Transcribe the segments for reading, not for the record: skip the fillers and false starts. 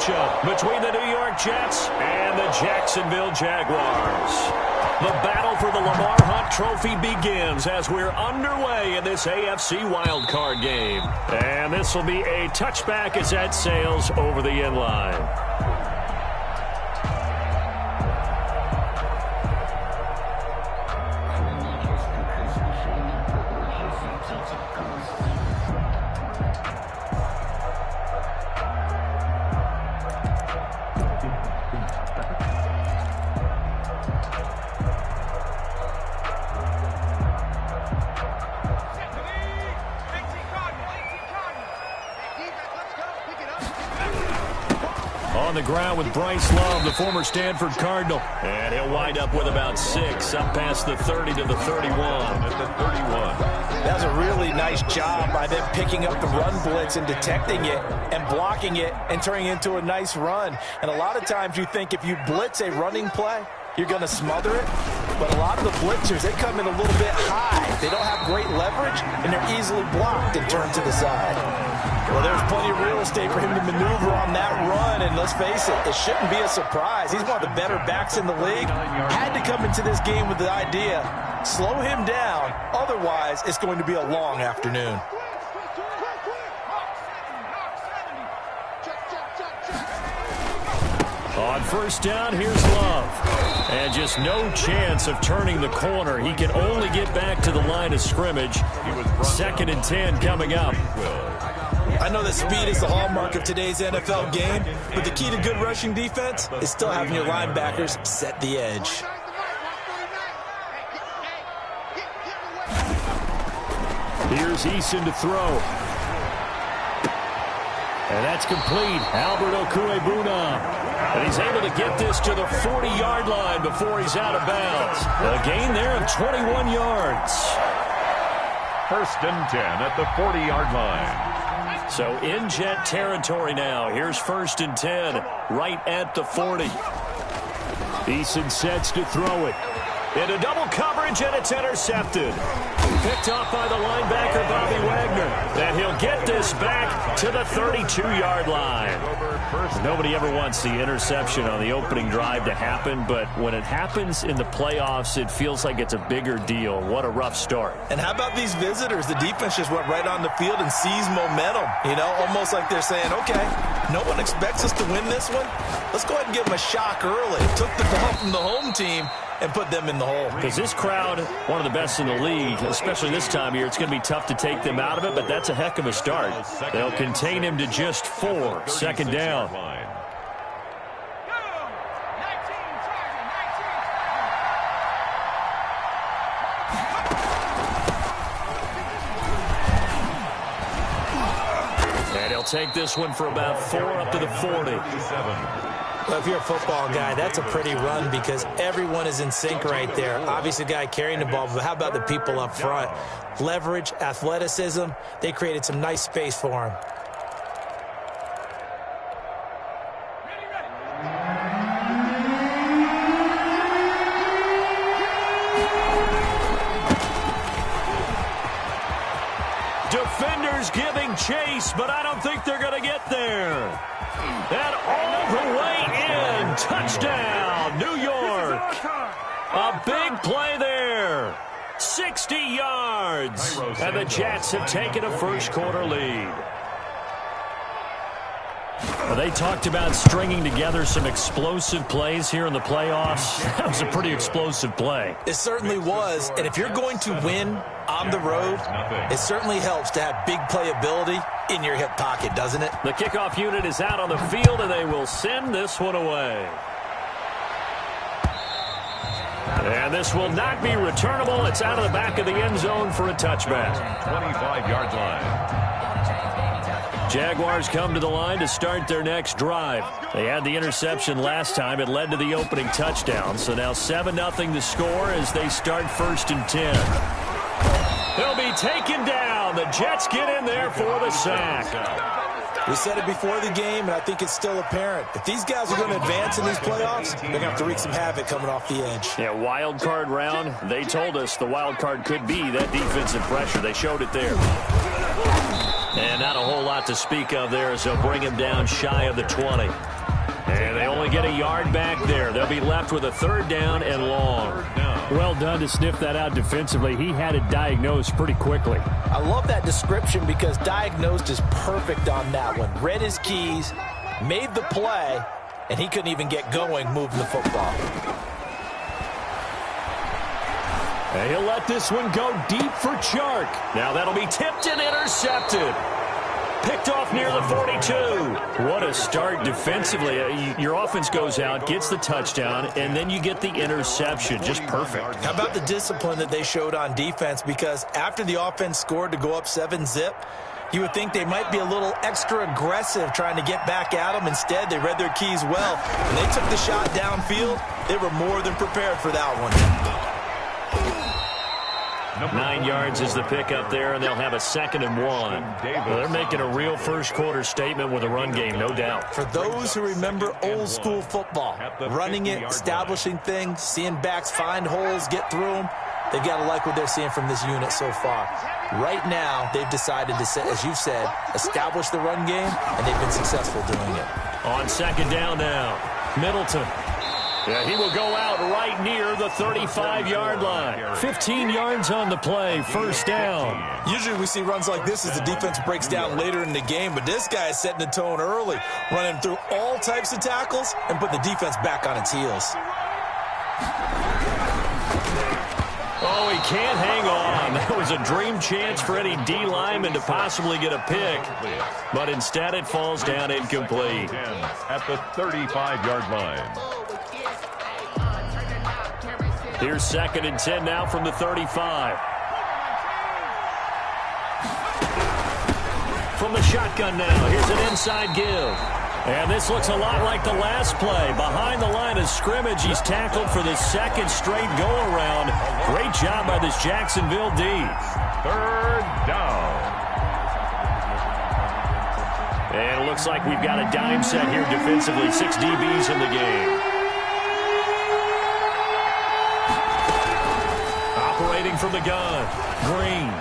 Between the New York Jets and the Jacksonville Jaguars. The battle for the Lamar Hunt Trophy begins as we're underway in this AFC wildcard game. And this will be a touchback as that sails over the end line. On the ground with Bryce Love, the former Stanford Cardinal. And he'll wind up with about 6, up past the 30 to the 31. At the 31. That was a really nice job by them picking up the run blitz and detecting it and blocking it and turning it into a nice run. And a lot of times you think if you blitz a running play, you're going to smother it. But a lot of the blitzers, they come in a little bit high. They don't have great leverage, and they're easily blocked and turned to the side. Well, there's plenty of real estate for him to maneuver on that run, and let's face it, it shouldn't be a surprise. He's one of the better backs in the league. Had to come into this game with the idea, slow him down, otherwise it's going to be a long afternoon. On first down, here's Love. And just no chance of turning the corner. He can only get back to the line of scrimmage. 2nd and 10 coming up. I know that speed is the hallmark of today's NFL game, but the key to good rushing defense is still having your linebackers set the edge. Here's Eason to throw. And that's complete. Albert Okwuegbunam. And he's able to get this to the 40-yard line before he's out of bounds. A gain there of 21 yards. 1st and 10 at the 40-yard line. So in Jet territory now. Here's 1st and 10 right at the 40. Eason sets to throw it. Into double coverage, and it's intercepted. Picked off by the linebacker, Bobby Wagner. And he'll get this back to the 32-yard line. Nobody ever wants the interception on the opening drive to happen, but when it happens in the playoffs, it feels like it's a bigger deal. What a rough start. And how about these visitors? The defense just went right on the field and seized momentum. You know, almost like they're saying, okay, no one expects us to win this one. Let's go ahead and give them a shock early. Took the ball from the home team and put them in the hole. Because this crowd, one of the best in the league, especially this time of year, it's going to be tough to take them out of it, but that's a heck of a start. They'll contain him to just 4. 2nd down. And he'll take this one for about 4 up to the 40. Well, if you're a football guy, that's a pretty run because everyone is in sync right there. Obviously, the guy carrying the ball, but how about the people up front? Leverage, athleticism, they created some nice space for him. Defenders giving chase, but I don't think they're going to get there. And all the way in. Touchdown, New York. A big play there. 60 yards. And the Jets have taken a first-quarter lead. Well, they talked about stringing together some explosive plays here in the playoffs. That was a pretty explosive play. It certainly was. And if you're going to win on the road, it certainly helps to have big playability in your hip pocket, doesn't it? The kickoff unit is out on the field, and they will send this one away. And this will not be returnable. It's out of the back of the end zone for a touchback. 25-yard line. Jaguars come to the line to start their next drive. They had the interception last time. It led to the opening touchdown. So now 7-0 to score as they start 1st and 10. They'll be taken down. The Jets get in there for the sack. We said it before the game, and I think it's still apparent. If these guys are going to advance in these playoffs, they're going to have to wreak some havoc coming off the edge. Yeah, wild card round. They told us the wild card could be that defensive pressure. They showed it there. And not a whole lot to speak of there as they'll bring him down shy of the 20. And they only get a yard back there. They'll be left with a 3rd down and long. Well done to sniff that out defensively. He had it diagnosed pretty quickly. I love that description because diagnosed is perfect on that one. Read his keys, made the play, and he couldn't even get going moving the football. And he'll let this one go deep for Chark. Now that'll be tipped and intercepted. Picked off near the 42. What a start defensively. Your offense goes out, gets the touchdown, and then you get the interception. Just perfect. How about the discipline that they showed on defense? Because after the offense scored to go up 7-zip, you would think they might be a little extra aggressive trying to get back at them. Instead, they read their keys well. When they took the shot downfield, they were more than prepared for that one. 9 yards is the pickup there, and they'll have a 2nd and 1. Well, they're making a real first-quarter statement with a run game, no doubt. For those who remember old-school football, running it, establishing things, seeing backs find holes, get through them, they've got to like what they're seeing from this unit so far. Right now, they've decided to, as you've said, establish the run game, and they've been successful doing it. On 2nd down now, Middleton. Yeah, he will go out right near the 35-yard line. 15 yards on the play, 1st down. Usually we see runs like this as the defense breaks down later in the game, but this guy is setting the tone early, running through all types of tackles and putting the defense back on its heels. Oh, he can't hang on. That was a dream chance for any D lineman to possibly get a pick, but instead it falls down incomplete. At the 35-yard line. Here's 2nd and 10 now from the 35. From the shotgun now, here's an inside give. And this looks a lot like the last play. Behind the line of scrimmage, he's tackled for the 2nd straight go-around. Great job by this Jacksonville D. 3rd down. And it looks like we've got a dime set here defensively. 6 DBs in the game. Operating from the gun, Green.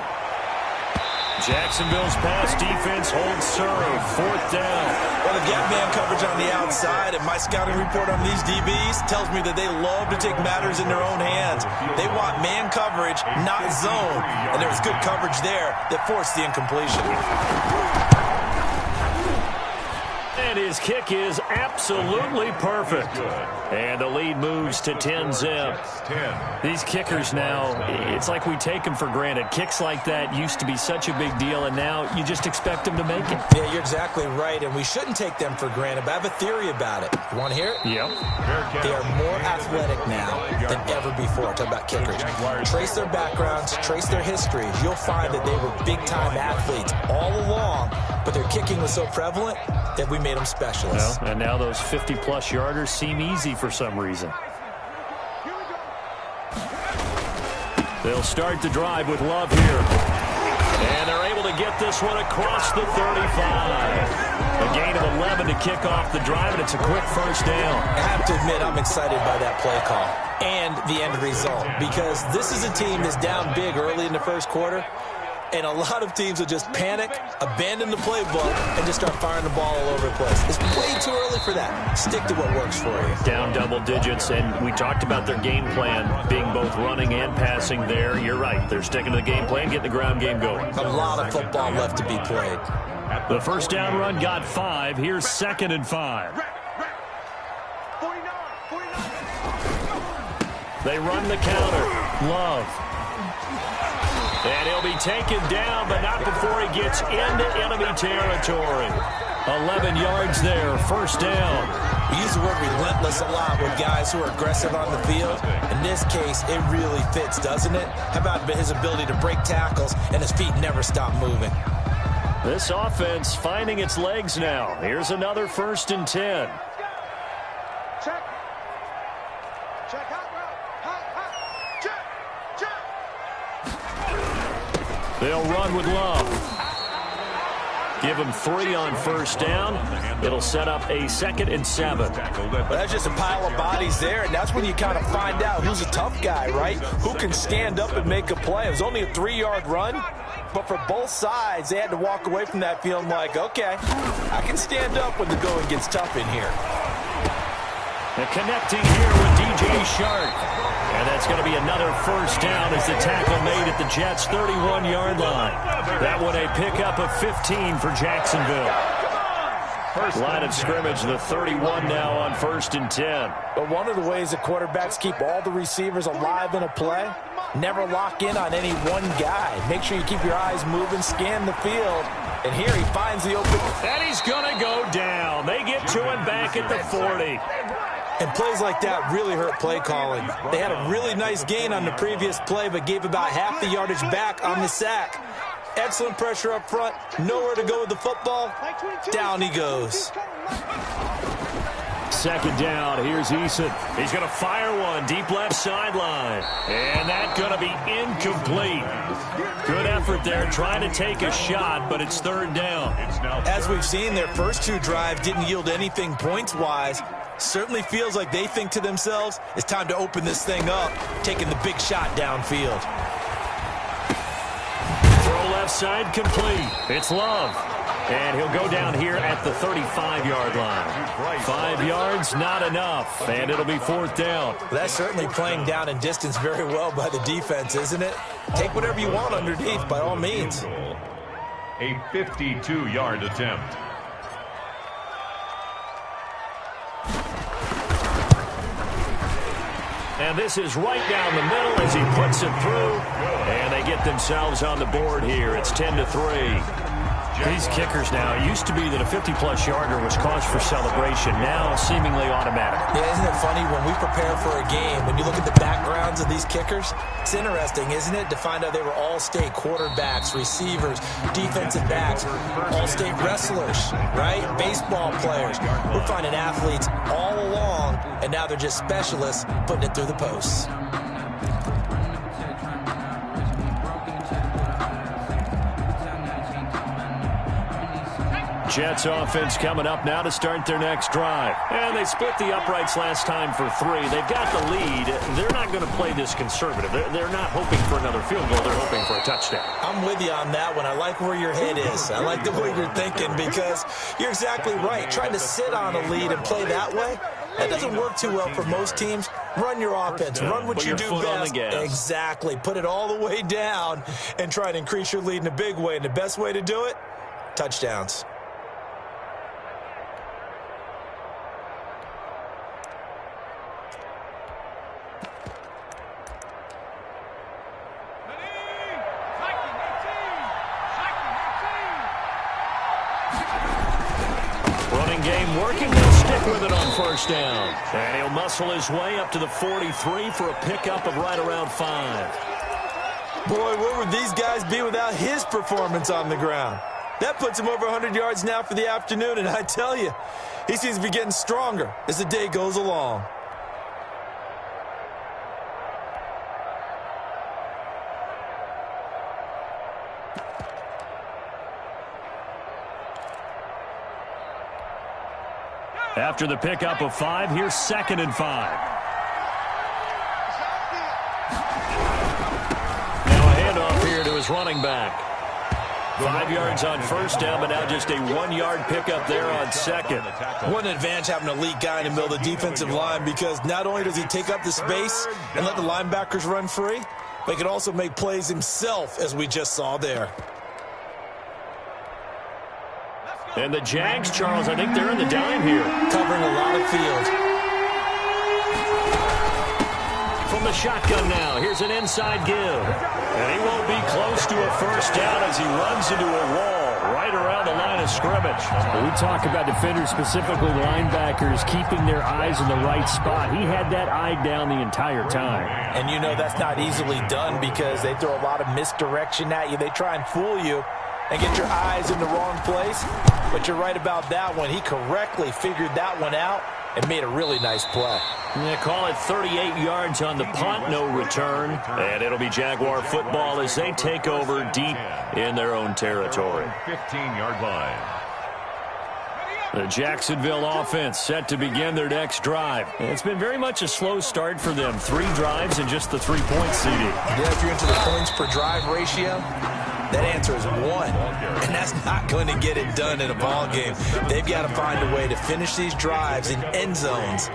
Jacksonville's pass defense holds serve. 4th down. Well, they've got man coverage on the outside, and my scouting report on these DBs tells me that they love to take matters in their own hands. They want man coverage, not zone, and there was good coverage there that forced the incompletion. And his kick is absolutely perfect. And the lead moves to 10-zip. These kickers now, it's like we take them for granted. Kicks like that used to be such a big deal, and now you just expect them to make it. Yeah, you're exactly right, and we shouldn't take them for granted, but I have a theory about it. You want to hear it? Yep. They are more athletic now than ever before. Talk about kickers. Trace their backgrounds, trace their histories. You'll find that they were big-time athletes all along, but their kicking was so prevalent that we made them specialists. Well, and now those 50-plus yarders seem easy for some reason. They'll start the drive with Love here. And they're able to get this one across the 35. A gain of 11 to kick off the drive, and it's a quick 1st down. I have to admit, I'm excited by that play call and the end result, because this is a team that's down big early in the 1st quarter, and a lot of teams will just panic, abandon the playbook, and just start firing the ball all over the place. It's way too early for that. Stick to what works for you. Down double digits, and we talked about their game plan being both running and passing there. You're right. They're sticking to the game plan, getting the ground game going. A lot of football left to be played. The 1st down run got 5. Here's 2nd and 5. They run the counter. Love. And he'll be taken down, but not before he gets into enemy territory. 11 yards there, 1st down. We use the word relentless a lot with guys who are aggressive on the field. In this case, it really fits, doesn't it? How about his ability to break tackles and his feet never stop moving? This offense finding its legs now. Here's another 1st and 10. Check. Check out. They'll run with Love. Give him 3 on first down. It'll set up a 2nd and 7. Well, that's just a pile of bodies there, and that's when you kind of find out who's a tough guy, right? Who can stand up and make a play. It was only a 3-yard run, but for both sides, they had to walk away from that feeling like, okay, I can stand up when the going gets tough in here. And connecting here with DJ Shark. And that's going to be another first down as the tackle made at the Jets' 31-yard line. That one a pickup of 15 for Jacksonville. Line of scrimmage, the 31 now on 1st and 10. But one of the ways the quarterbacks keep all the receivers alive in a play, never lock in on any one guy. Make sure you keep your eyes moving, scan the field. And here he finds the open. And he's going to go down. They get to him back at the 40. And plays like that really hurt play calling. They had a really nice gain on the previous play, but gave about half the yardage back on the sack. Excellent pressure up front. Nowhere to go with the football. Down he goes. 2nd down. Here's Eason. He's going to fire one deep left sideline. And that's going to be incomplete. Good effort there trying to take a shot, but it's 3rd down. As we've seen, their first 2 drives didn't yield anything points-wise. Certainly feels like they think to themselves, it's time to open this thing up, taking the big shot downfield. Throw left side complete. It's Love. And he'll go down here at the 35-yard line. 5 yards, not enough. And it'll be 4th down. That's certainly playing down in distance very well by the defense, isn't it? Take whatever you want underneath, by all means. A 52-yard attempt. And this is right down the middle as he puts it through. And they get themselves on the board here. It's 10-3. These kickers now, it used to be that a 50-plus yarder was cause for celebration. Now seemingly automatic. Yeah, isn't it funny when we prepare for a game, when you look at the backgrounds of these kickers, it's interesting, isn't it, to find out they were all-state quarterbacks, receivers, defensive backs, all-state wrestlers, right? Baseball players. We're finding athletes all along, and now they're just specialists putting it through the posts. Jets offense coming up now to start their next drive. And they split the uprights last time for 3. They've got the lead. They're not going to play this conservative. They're not hoping for another field goal. They're hoping for a touchdown. I'm with you on that one. I like where your head is. I like the way you're thinking because you're exactly right. Trying to sit on a lead and play that way, that doesn't work too well for most teams. Run your offense. Run what you do best. Exactly. Put it all the way down and try to increase your lead in a big way. And the best way to do it, touchdowns. Game working, they'll stick with it on first down. And he'll muscle his way up to the 43 for a pickup of right around 5. Boy, where would these guys be without his performance on the ground? That puts him over 100 yards now for the afternoon, and I tell you, he seems to be getting stronger as the day goes along. After the pickup of 5, here's 2nd and 5. Now a handoff here to his running back. 5 yards on first down, but now just a 1-yard pickup there on 2nd. What an advantage having an elite guy in the middle of the defensive line because not only does he take up the space and let the linebackers run free, but he can also make plays himself, as we just saw there. And the Jags, Charles, I think they're in the dime here. Covering a lot of field. From the shotgun now, here's an inside give. And he won't be close to a first down as he runs into a wall right around the line of scrimmage. We talk about defenders, specifically linebackers, keeping their eyes in the right spot. He had that eye down the entire time. And you know that's not easily done because they throw a lot of misdirection at you. They try and fool you and get your eyes in the wrong place. But you're right about that one. He correctly figured that one out and made a really nice play. Yeah, call it 38 yards on the punt, no return. And it'll be Jaguar football as they take over deep in their own territory. 15-yard line. The Jacksonville offense set to begin their next drive. It's been very much a slow start for them. 3 drives and just the 3-point seeding. Yeah, if you're into the points per drive ratio, that answer is 1. And that's not going to get it done in a ball game. They've got to find a way to finish these drives in end zones,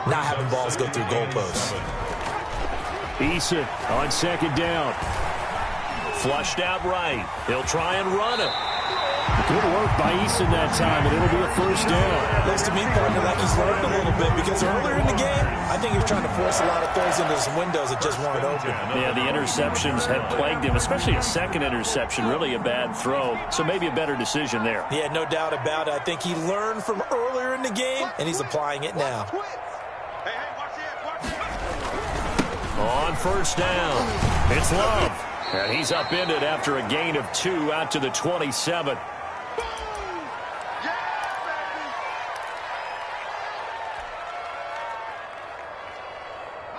not having balls go through goalposts. Eason on second down. Flushed out right. He'll try and run it. Good work by Eason that time, and it'll be a first down. Looks to me, partner, like he's learned a little bit, because earlier in the game, I think he was trying to force a lot of throws into some windows that just weren't open. Yeah, the interceptions had plagued him, especially a second interception, really a bad throw. So maybe a better decision there. Yeah, no doubt about it. I think he learned from earlier in the game, and he's applying it now. On first down, it's Love. And he's upended after a gain of 2 out to the 27.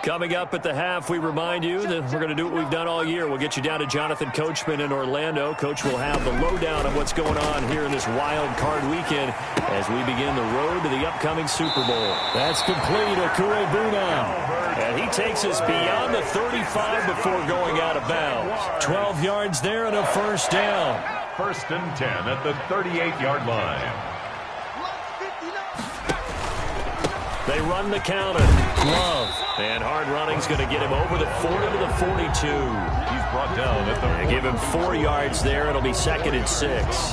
Coming up at the half, we remind you that we're going to do what we've done all year. We'll get you down to Jonathan Coachman in Orlando. Coach will have the lowdown of what's going on here in this wild card weekend as we begin the road to the upcoming Super Bowl. That's complete. Okuebu now. And he takes us beyond the 35 before going out of bounds. 12 yards there and a first down. First and 10 at the 38-yard line. They run the counter. Love. And hard running's going to get him over the 40 to the 42. He's brought down at the 40. Give him 4 yards there. It'll be second and 6.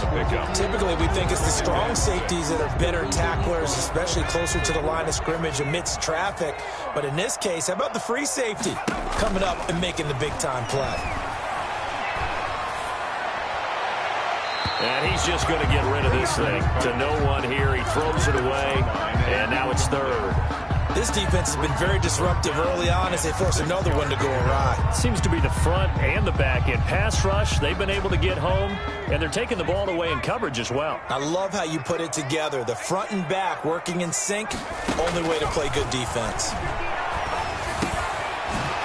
Typically, we think it's the strong safeties that are better tacklers, especially closer to the line of scrimmage amidst traffic. But in this case, how about the free safety coming up and making the big-time play? And he's just going to get rid of this thing to no one here. He throws it away, and now it's third. This defense has been very disruptive early on as they force another one to go awry. Seems to be the front and the back end. Pass rush, they've been able to get home, and they're taking the ball away in coverage as well. I love how you put it together. The front and back working in sync, only way to play good defense.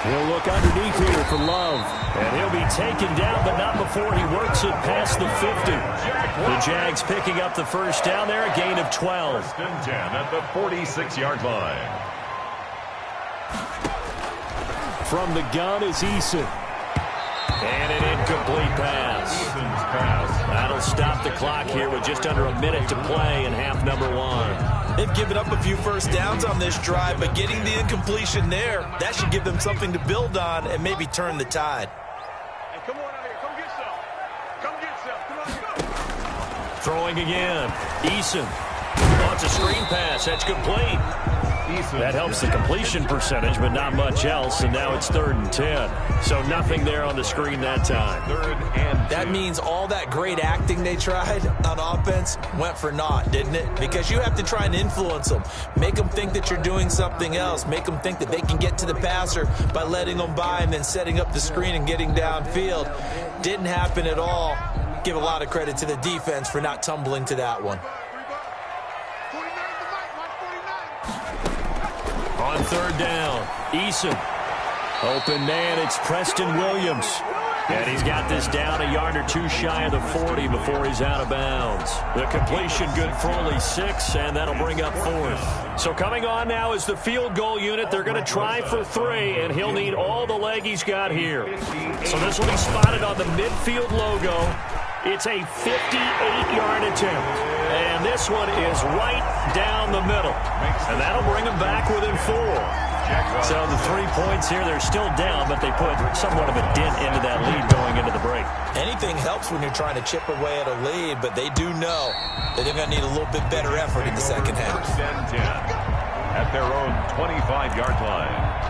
He'll look underneath here for Love, and he'll be taken down, but not before he works it past the 50. The Jags picking up the first down there, a gain of 12. First and 10 at the 46-yard line. From the gun is Eason. And an incomplete pass. Eason's pass. That'll stop the clock here with just under a minute to play in half number 1. They've given up a few first downs on this drive, but getting the incompletion there, that should give them something to build on and maybe turn the tide. Hey, come on out here. Come get some. Come get some. Come on, go. Throwing again. Eason. Oh, it's a screen pass. That's complete. That helps the completion percentage, but not much else, and now it's 3rd and 10. So nothing there on the screen that time. 3rd and 2. That means all that great acting they tried on offense went for naught, didn't it? Because you have to try and influence them. Make them think that you're doing something else. Make them think that they can get to the passer by letting them by and then setting up the screen and getting downfield. Didn't happen at all. Give a lot of credit to the defense for not tumbling to that one. On 3rd down, Eason. Open man, it's Preston Williams. And he's got this down a yard or 2 shy of the 40 before he's out of bounds. The completion good for only 6, and that'll bring up 4th. So coming on now is the field goal unit. They're going to try for 3, and he'll need all the leg he's got here. So this will be spotted on the midfield logo. It's a 58-yard attempt. And this one is right down the middle. And that'll bring them back within 4. So the 3 points here, they're still down, but they put somewhat of a dent into that lead going into the break. Anything helps when you're trying to chip away at a lead, but they do know that they're going to need a little bit better effort in the second half. 1st and 10 at their own 25-yard line.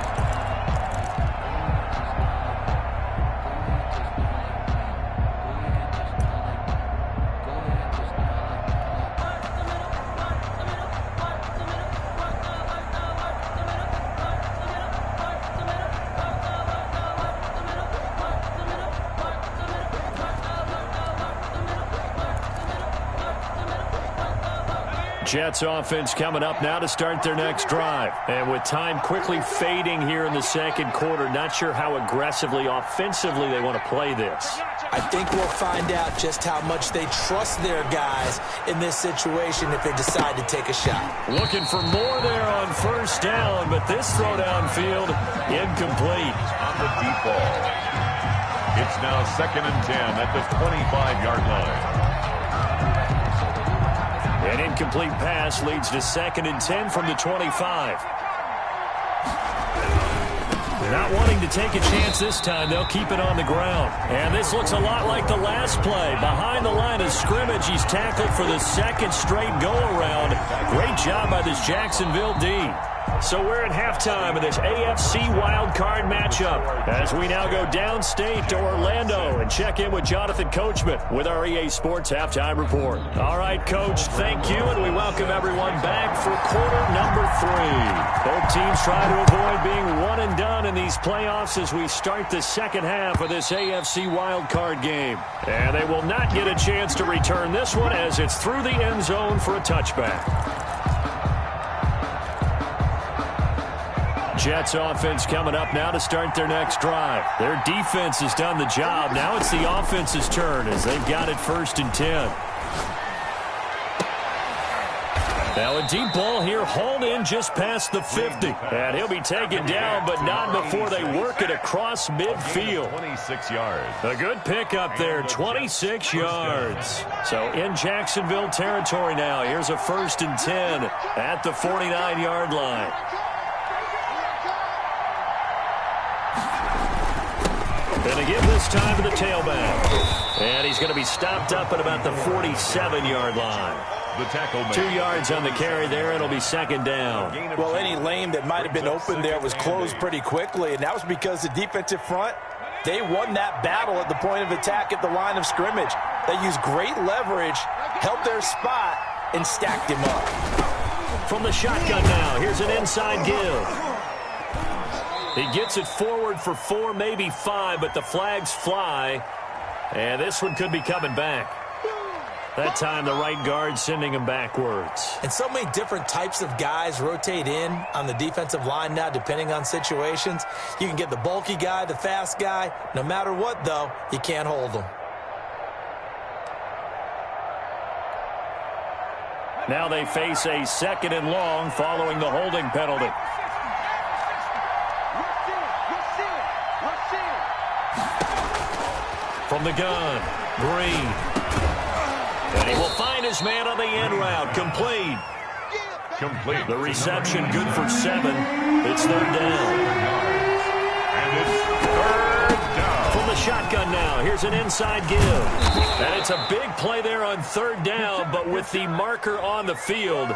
Jets offense coming up now to start their next drive. And with time quickly fading here in the second quarter, not sure how aggressively, offensively they want to play this. I think we'll find out just how much they trust their guys in this situation if they decide to take a shot. Looking for more there on first down, but this throw downfield incomplete. On the deep ball. It's now 2nd and 10 at the 25-yard line. An incomplete pass leads to 2nd and 10 from the 25. Not wanting to take a chance this time, they'll keep it on the ground. And this looks a lot like the last play. Behind the line of scrimmage, he's tackled for the second straight go-around. Great job by this Jacksonville D. So we're at halftime of this AFC wildcard matchup as we now go downstate to Orlando and check in with Jonathan Coachman with our EA Sports Halftime Report. All right, Coach, thank you, and we welcome everyone back for quarter number 3. Both teams try to avoid being one and done in these playoffs as we start the second half of this AFC wildcard game. And they will not get a chance to return this one as it's through the end zone for a touchback. Jets offense coming up now to start their next drive. Their defense has done the job. Now it's the offense's turn as they've got it 1st and 10. Now a deep ball here hauled in just past the 50. And he'll be taken down, but not before they work it across midfield. 26 yards. A good pickup there, 26 yards. So in Jacksonville territory now. Here's a 1st and 10 at the 49-yard line. Going to give this time to the tailback. And he's going to be stopped up at about the 47-yard line. The tackle made. 2 yards on the carry there. It'll be 2nd down. Well, any lane that might have been open there was closed pretty quickly, and that was because the defensive front, they won that battle at the point of attack at the line of scrimmage. They used great leverage, held their spot, and stacked him up. From the shotgun now, here's an inside give. He gets it forward for 4, maybe 5, but the flags fly. And this one could be coming back. That time the right guard sending him backwards. And so many different types of guys rotate in on the defensive line now depending on situations. You can get the bulky guy, the fast guy. No matter what, though, you can't hold them. Now they face a 2nd and long following the holding penalty. From the gun, Green. And he will find his man on the end route. Complete. The reception good for 7. It's 3rd down. And it's 3rd down. From the shotgun now, here's an inside give. And it's a big play there on 3rd down, but with the marker on the field,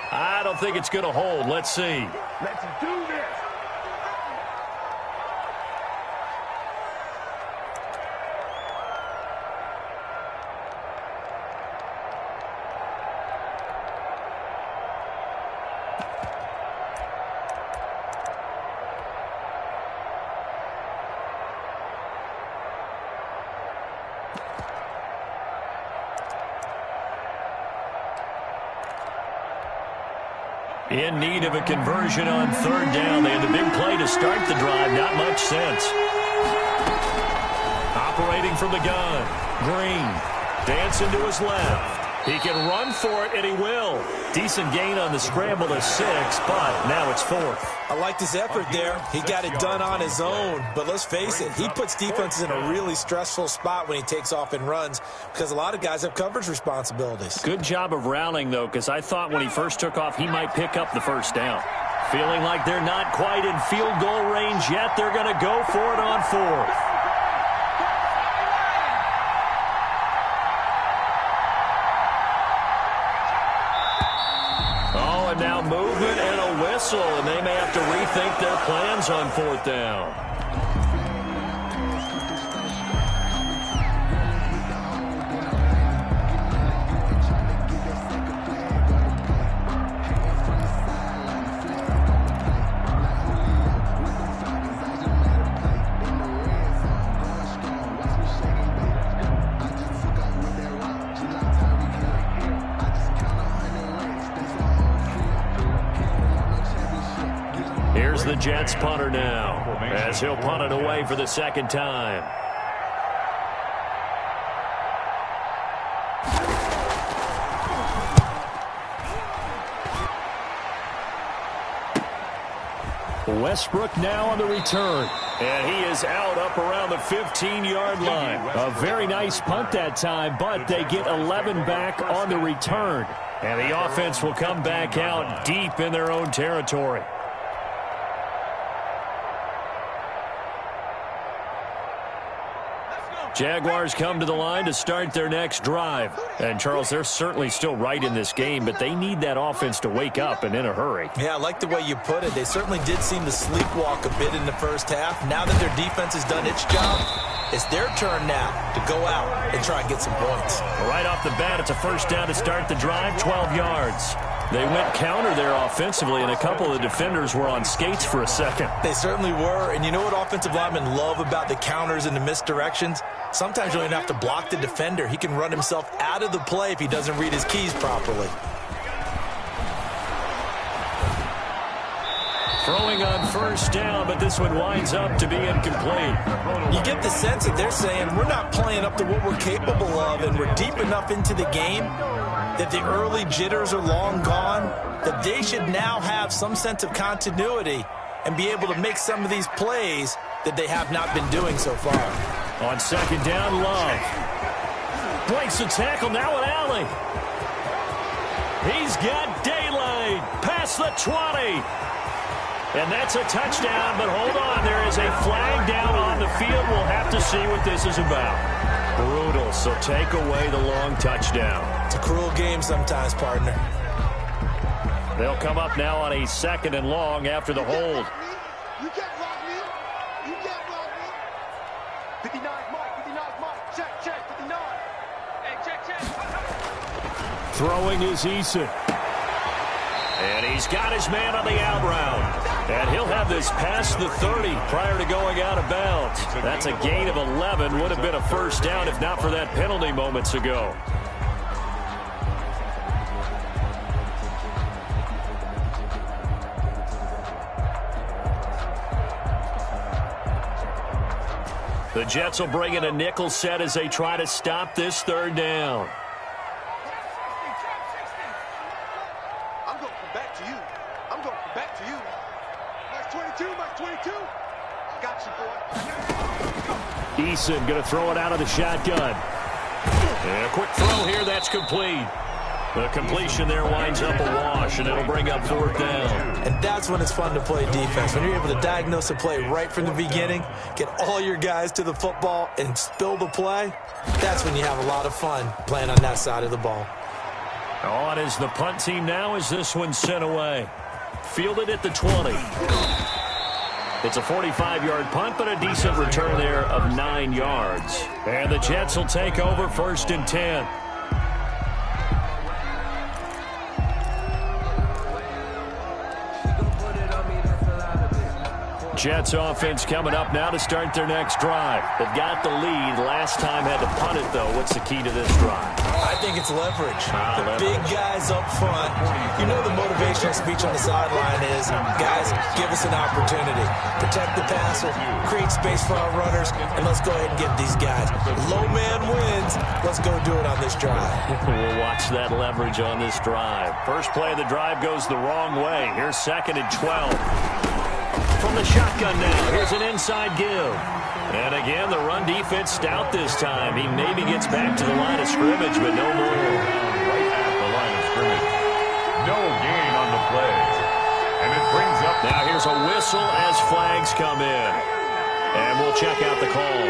I don't think it's going to hold. Let's see. Let's do this. In need of a conversion on 3rd down. They had the big play to start the drive. Not much sense. Operating from the gun. Green. Dancing to his left. He can run for it, and he will. Decent gain on the scramble to 6, but now it's 4th. I liked his effort there. He got it done on his own. But let's face it, he puts defenses in a really stressful spot when he takes off and runs because a lot of guys have coverage responsibilities. Good job of rounding, though, because I thought when he first took off, he might pick up the 1st down. Feeling like they're not quite in field goal range yet. They're going to go for it on 4th. And now movement and a whistle, and they may have to rethink their plans on 4th down. Here's the Jets punter now, as he'll punt it away for the second time. Westbrook now on the return. And he is out up around the 15-yard line. A very nice punt that time, but they get 11 back on the return. And the offense will come back out deep in their own territory. Jaguars come to the line to start their next drive. And, Charles, they're certainly still right in this game, but they need that offense to wake up and in a hurry. Yeah, I like the way you put it. They certainly did seem to sleepwalk a bit in the first half. Now that their defense has done its job, it's their turn now to go out and try and get some points. Right off the bat, it's a first down to start the drive, 12 yards. They went counter there offensively, and a couple of the defenders were on skates for a second. They certainly were, and you know what offensive linemen love about the counters and the misdirections? Sometimes you don't even have to block the defender. He can run himself out of the play if he doesn't read his keys properly. Throwing on first down, but this one winds up to be incomplete. You get the sense that they're saying we're not playing up to what we're capable of, and we're deep enough into the game that the early jitters are long gone, that they should now have some sense of continuity and be able to make some of these plays that they have not been doing so far. On second down, Love breaks the tackle, now an alley. He's got daylight past the 20. And that's a touchdown, but hold on, there is a flag down on the field. We'll have to see what this is about. Brutal, so take away the long touchdown. It's a cruel game sometimes, partner. They'll come up now on a second and long after the hold. You can't block me. You can't block me. 59, Mike. Check, 59. Hey, check. Throwing is Eason. And he's got his man on the out route. And he'll have this past the 30 prior to going out of bounds. That's a gain of 11. Would have been a first down if not for that penalty moments ago. The Jets will bring in a nickel set as they try to stop this third down. I'm going to come back to you. Nice 22. Got you, boy. Eason going to throw it out of the shotgun. And a quick throw here, that's complete. The completion there winds up a wash, and it'll bring up fourth down. And that's when it's fun to play defense. When you're able to diagnose a play right from the beginning, get all your guys to the football, and spill the play, that's when you have a lot of fun playing on that side of the ball. On is the punt team now as this one's sent away. Fielded at the 20. It's a 45-yard punt, but a decent return there of 9 yards. And the Jets will take over first and 10. Jets offense coming up now to start their next drive. They've got the lead. Last time had to punt it, though. What's the key to this drive? I think it's leverage. The big guys up front. You know the motivational speech on the sideline is, guys, give us an opportunity. Protect the passer, create space for our runners, and let's go ahead and give these guys. Low man wins. Let's go do it on this drive. We'll watch that leverage on this drive. First play of the drive goes the wrong way. Here's second and 12. From the shotgun now, here's an inside give. And again, the run defense stout this time. He maybe gets back to the line of scrimmage, but no more. Right at the line of scrimmage. No gain on the play. And it brings up... Now here's a whistle as flags come in. And we'll check out the call.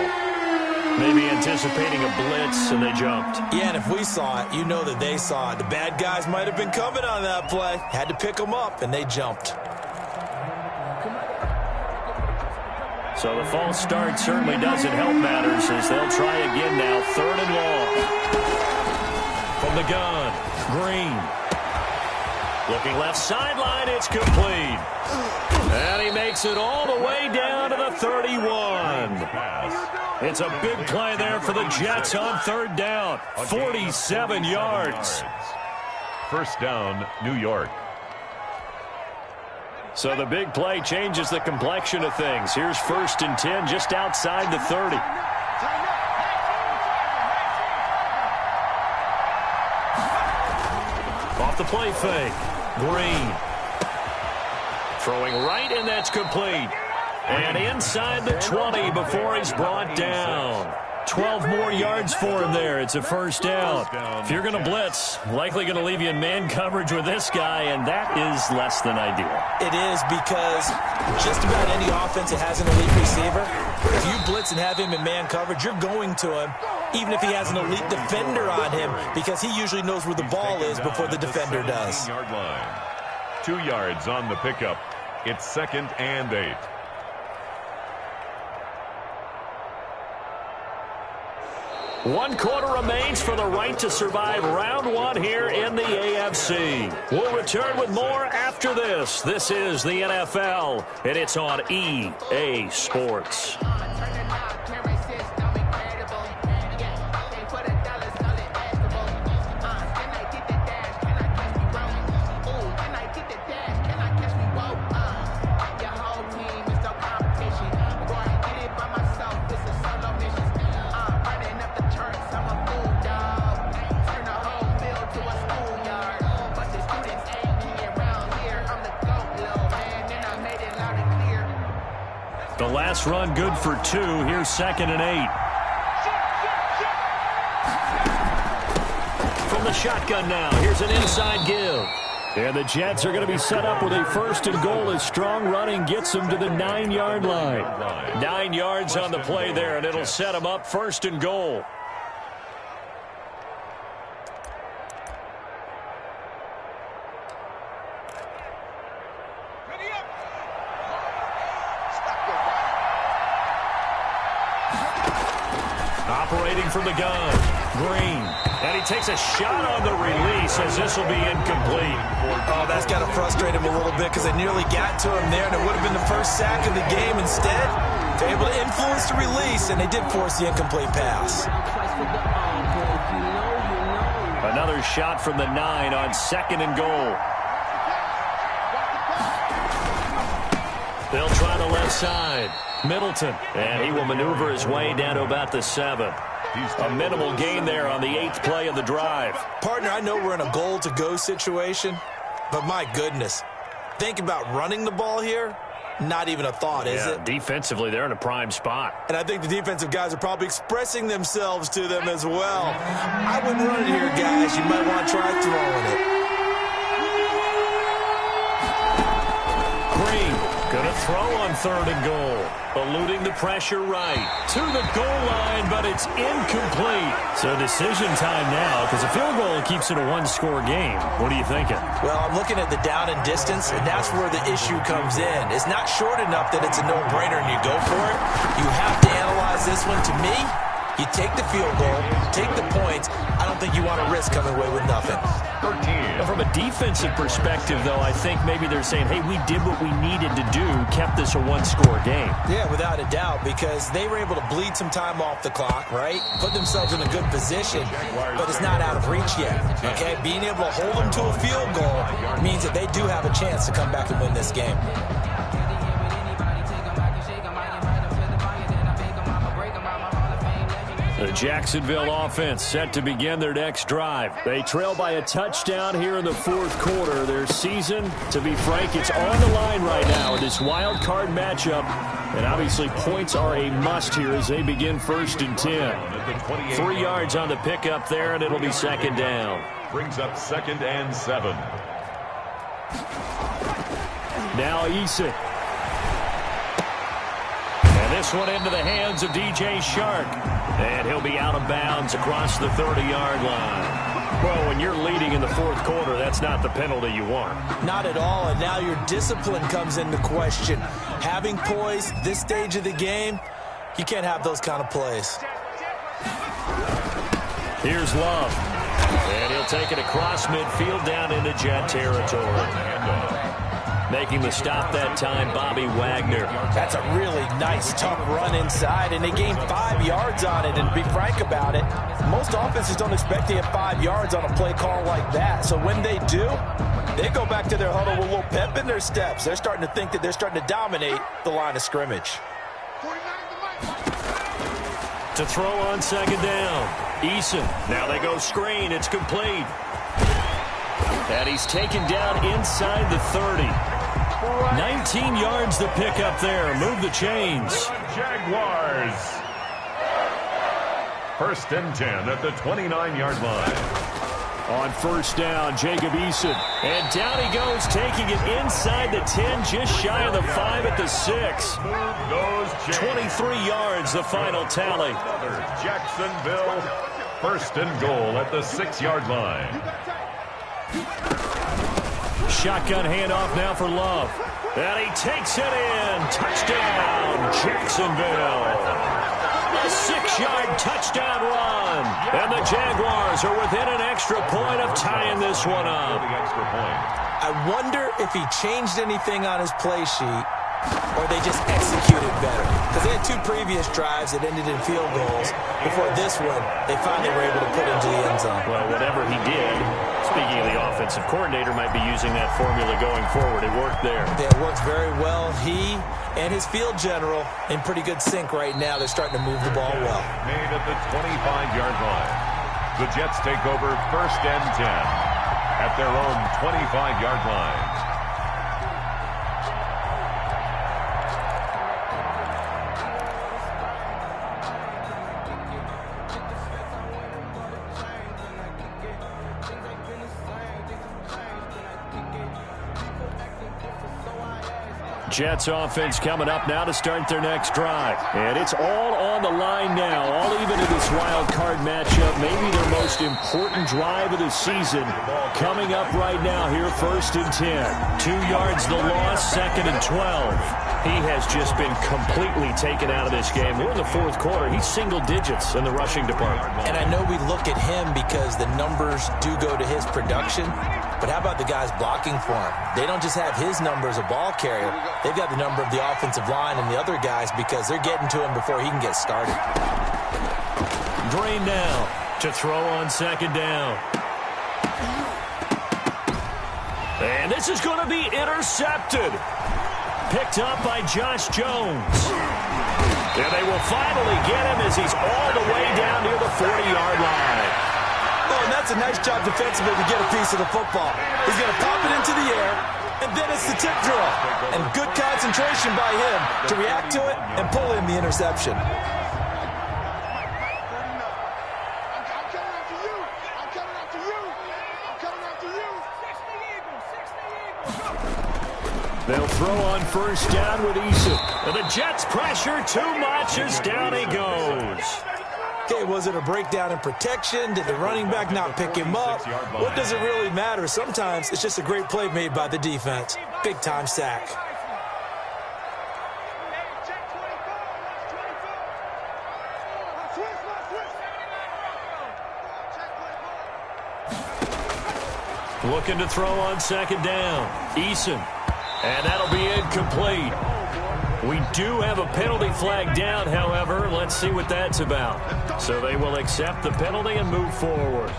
Maybe anticipating a blitz, and they jumped. Yeah, and if we saw it, you know that they saw it. The bad guys might have been coming on that play. Had to pick them up, and they jumped. So the false start certainly doesn't help matters as they'll try again now. Third and long. From the gun, Green. Looking left sideline, it's complete. And he makes it all the way down to the 31. It's a big play there for the Jets on third down. 47 yards. First down, New York. So the big play changes the complexion of things. Here's 1st and 10 just outside the 30. Off the play fake. Green. Throwing right, and that's complete. And inside the 20 before he's brought down. 12 more yards for him there. It's a 1st down. If you're going to blitz, likely going to leave you in man coverage with this guy, and that is less than ideal. It is, because just about any offense that has an elite receiver, if you blitz and have him in man coverage, you're going to him, even if he has an elite defender on him, because he usually knows where the ball is before the defender does. 2 yards on the pickup. It's 2nd and 8. One quarter remains for the right to survive round 1 here in the AFC. We'll return with more after this. This is the NFL, and it's on EA Sports. The last run good for 2. Here's 2nd and 8. From the shotgun now. Here's an inside give. And the Jets are going to be set up with a 1st and goal as strong running gets them to the 9-yard line. 9 yards on the play there, and it'll set them up 1st and goal. Operating from the gun, Green. And he takes a shot on the release as this will be incomplete. Oh, that's got to frustrate him a little bit, because they nearly got to him there, and it would have been the first sack of the game. Instead, they're able to influence the release, and they did force the incomplete pass. Another shot from the 9 on 2nd and goal. They'll try the left side. Middleton, and he will maneuver his way down to about the 7. A minimal gain there on the 8th play of the drive. Partner, I know we're in a goal-to-go situation, but my goodness, think about running the ball here. Not even a thought, is it? Defensively, they're in a prime spot. And I think the defensive guys are probably expressing themselves to them as well. I wouldn't run it here, guys. You might want to try throwing it. Green, going to throw on 3rd and goal. Eluding the pressure right. To the goal line, but it's incomplete. So decision time now, because a field goal keeps it a 1-score game. What are you thinking? Well, I'm looking at the down and distance, and that's where the issue comes in. It's not short enough that it's a no-brainer and you go for it. You have to analyze this one. To me, you take the field goal, take the points. I don't think you want to risk coming away with nothing. 13. From a defensive perspective, though, I think maybe they're saying, hey, we did what we needed to do, kept this a 1-score game. Yeah, without a doubt, because they were able to bleed some time off the clock, right? Put themselves in a good position, but it's not out of reach yet, okay? Being able to hold them to a field goal means that they do have a chance to come back and win this game. The Jacksonville offense set to begin their next drive. They trail by a touchdown here in the 4th quarter. Their season, to be frank, it's on the line right now in this wild card matchup. And obviously points are a must here as they begin 1st and 10. 3 yards on the pickup there, and it'll be 2nd down. Brings up 2nd and 7. Now Eason. And this one into the hands of DJ Shark. And he'll be out of bounds across the 30-yard line. Well, when you're leading in the 4th quarter, that's not the penalty you want. Not at all, and now your discipline comes into question. Having poise this stage of the game, you can't have those kind of plays. Here's Love. And he'll take it across midfield down into Jet territory. Making the stop that time, Bobby Wagner. That's a really nice, tough run inside, and they gained 5 yards on it. And to be frank about it, most offenses don't expect to get 5 yards on a play call like that. So when they do, They go back to their huddle with a little pep in their steps. They're starting to think that they're starting to dominate the line of scrimmage. To throw on second down, Eason. Now they go screen. It's complete. And he's taken down inside the 30. 19 yards to pick up there. Move the chains. Jaguars. 1st and 10 at the 29-yard line. On first down, Jacob Eason. And down he goes, taking it inside the 10, just shy of the 5 at the 6. 23 yards, the final tally. Jacksonville, 1st and goal at the 6-yard line. Shotgun handoff now for Love. And he takes it in. Touchdown, Jacksonville. A 6-yard touchdown run. And the Jaguars are within an extra point of tying this one up. I wonder if he changed anything on his play sheet or they just executed better. Because they had 2 previous drives that ended in field goals. Before this one, they finally were able to put into the end zone. Well, whatever he did, speaking of the offensive coordinator, might be using that formula going forward. It worked there. Yeah, it works very well. He and his field general in pretty good sync right now. They're starting to move the ball well. Made at the 25-yard line. The Jets take over 1st and 10 at their own 25-yard line. Jets offense coming up now to start their next drive. And it's all on the line now, all even in this wild card matchup. Maybe their most important drive of the season coming up right now here, 1st and 10. 2 yards the loss, 2nd and 12. He has just been completely taken out of this game. We're in the 4th quarter. He's single digits in the rushing department. And I know we look at him because the numbers do go to his production. But how about the guys blocking for him? They don't just have his number as a ball carrier. They've got the number of the offensive line and the other guys because they're getting to him before he can get started. Green now to throw on second down. And this is going to be intercepted. Picked up by Josh Jones. And they will finally get him as he's all the way down near the 40-yard line. Oh, and that's a nice job defensively to get a piece of the football. He's going to pop it into the air, and then it's the tip drill. And good concentration by him to react to it and pull in the interception. They'll throw on first down with Eason. And the Jets pressure too much as down he goes. Okay, was it a breakdown in protection? Did the running back not pick him up? What does it really matter? Sometimes it's just a great play made by the defense. Big-time sack. Looking to throw on second down. Eason. And that'll be incomplete. We do have a penalty flag down, however. Let's see what that's about. So they will accept the penalty and move forward.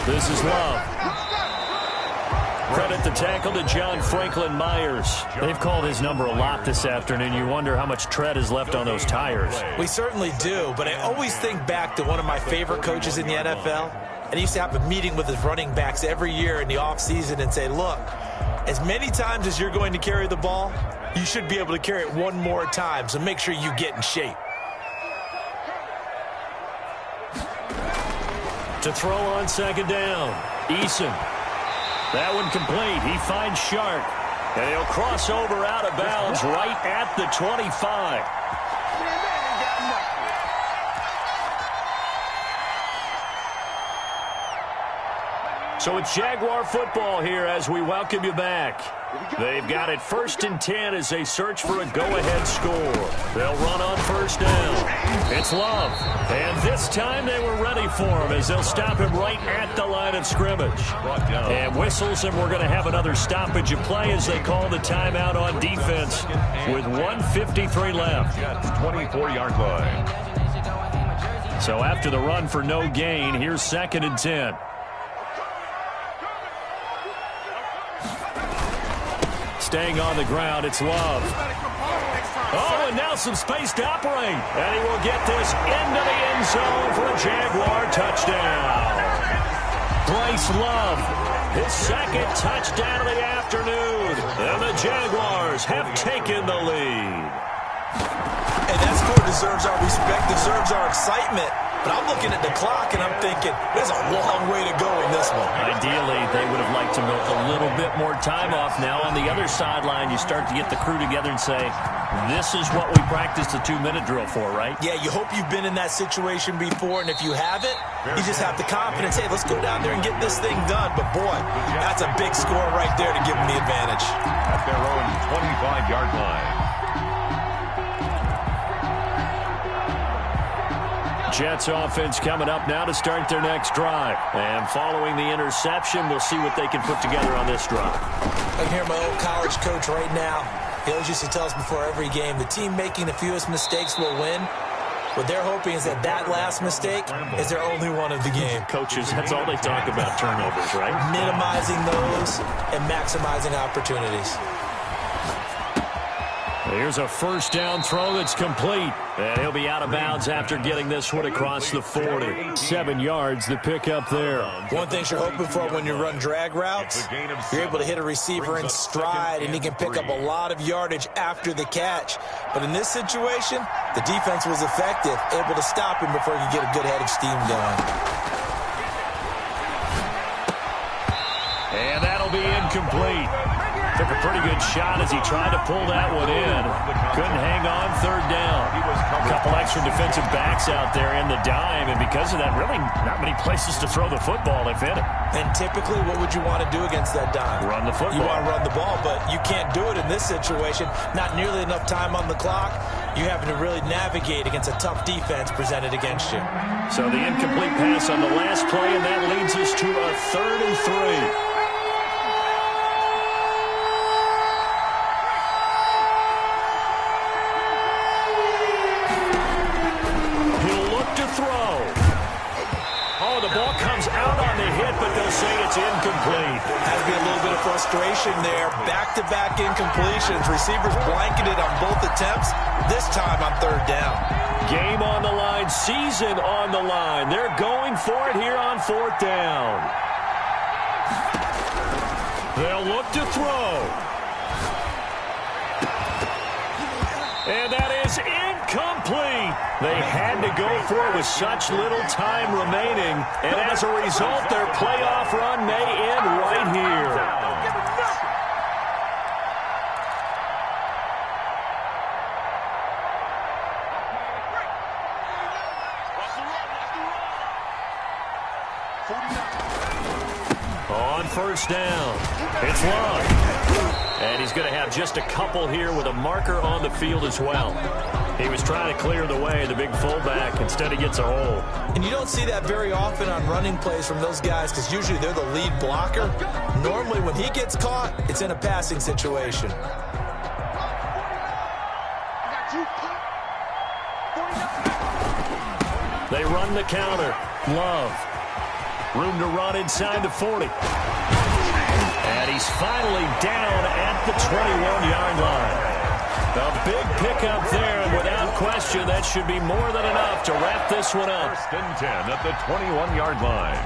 This is Love. Credit the tackle to John Franklin Myers. They've called his number a lot this afternoon. You wonder how much tread is left on those tires. We certainly do, but I always think back to one of my favorite coaches in the NFL. And he used to have a meeting with his running backs every year in the offseason and say, look, as many times as you're going to carry the ball, you should be able to carry it one more time, so make sure you get in shape. To throw on second down, Eason. That one complete. He finds Shark. And he'll cross over out of bounds right at the 25. So it's Jaguar football here as we welcome you back. They've got it 1st and 10 as they search for a go-ahead score. They'll run on 1st down. It's Love. And this time they were ready for him as they'll stop him right at the line of scrimmage. And whistles, and we're going to have another stoppage of play as they call the timeout on defense with 1:53 left. 24-yard line. So after the run for no gain, here's 2nd and 10. Staying on the ground, it's Love. Oh, and now some space to operate. And he will get this into the end zone for a Jaguar touchdown. Bryce Love, his 2nd touchdown of the afternoon. And the Jaguars have taken the lead. And that score deserves our respect, deserves our excitement. But I'm looking at the clock, and I'm thinking, there's a long way to go in this one. Ideally, they would have liked to milk a little bit more time off. Now on the other sideline, you start to get the crew together and say, this is what we practiced the 2-minute drill for, right? Yeah, you hope you've been in that situation before, and if you haven't, you just have the confidence, hey, let's go down there and get this thing done. But, boy, that's a big score right there to give them the advantage. At their own 25-yard line. Jets offense coming up now to start their next drive. And following the interception, we'll see what they can put together on this drive. I can hear my old college coach right now. He always used to tell us before every game, the team making the fewest mistakes will win. What they're hoping is that that last mistake is their only one of the game. Coaches, that's all they talk about, turnovers, right? Minimizing those and maximizing opportunities. Here's a 1st down throw that's complete. And he'll be out of bounds after getting this one across the 40. 7 yards the pick up there. One thing you're hoping for when you run drag routes, you're able to hit a receiver in stride, and he can pick up a lot of yardage after the catch. But in this situation, the defense was effective, able to stop him before he could get a good head of steam going. And that'll be incomplete. Took a pretty good shot as he tried to pull that one in. Couldn't hang on 3rd down. A couple extra defensive backs out there in the dime, and because of that, really not many places to throw the football, if any. And typically, what would you want to do against that dime? Run the football. You want to run the ball, but you can't do it in this situation. Not nearly enough time on the clock. You're having to really navigate against a tough defense presented against you. So the incomplete pass on the last play, and that leads us to a 3rd and 3. Incomplete. Has to be a little bit of frustration there. Back-to-back incompletions. Receivers blanketed on both attempts. This time on 3rd down. Game on the line. Season on the line. They're going for it here on 4th down. They'll look to throw. And that is incomplete. They had to go for it with such little time remaining. And as a result, their playoff run may end right here. On 1st down, it's Love. And he's going to have just a couple here with a marker on the field as well. He was trying to clear the way, the big fullback. Instead, he gets a hole. And you don't see that very often on running plays from those guys because usually they're the lead blocker. Normally, when he gets caught, it's in a passing situation. They run the counter. Love. Room to run inside the 40. And he's finally down at the 21-yard line. A big pickup there, and without question, that should be more than enough to wrap this one up. 1st and 10 at the 21-yard line.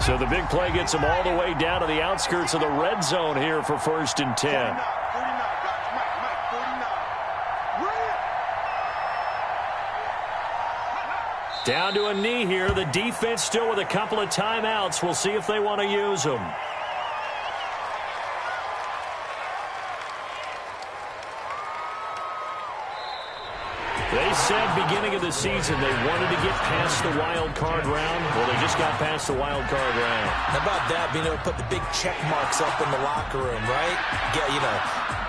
So the big play gets him all the way down to the outskirts of the red zone here for 1st and 10. Down to a knee here. The defense still with a couple of timeouts. We'll see if they want to use them. They said beginning of the season they wanted to get past the wild card round. Well, they just got past the wild card round. How about that, being able to put the big check marks up in the locker room, right?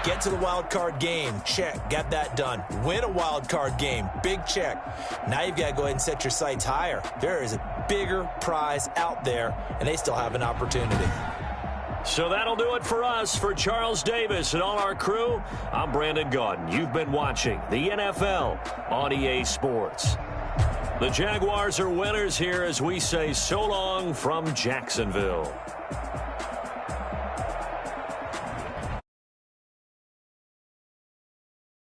Get to the wild card game. Check. Got that done. Win a wild card game. Big check. Now you've got to go ahead and set your sights higher. There is a bigger prize out there, and they still have an opportunity. So that'll do it for us. For Charles Davis and all our crew, I'm Brandon Gaudin. You've been watching the NFL on EA Sports. The Jaguars are winners here as we say so long from Jacksonville.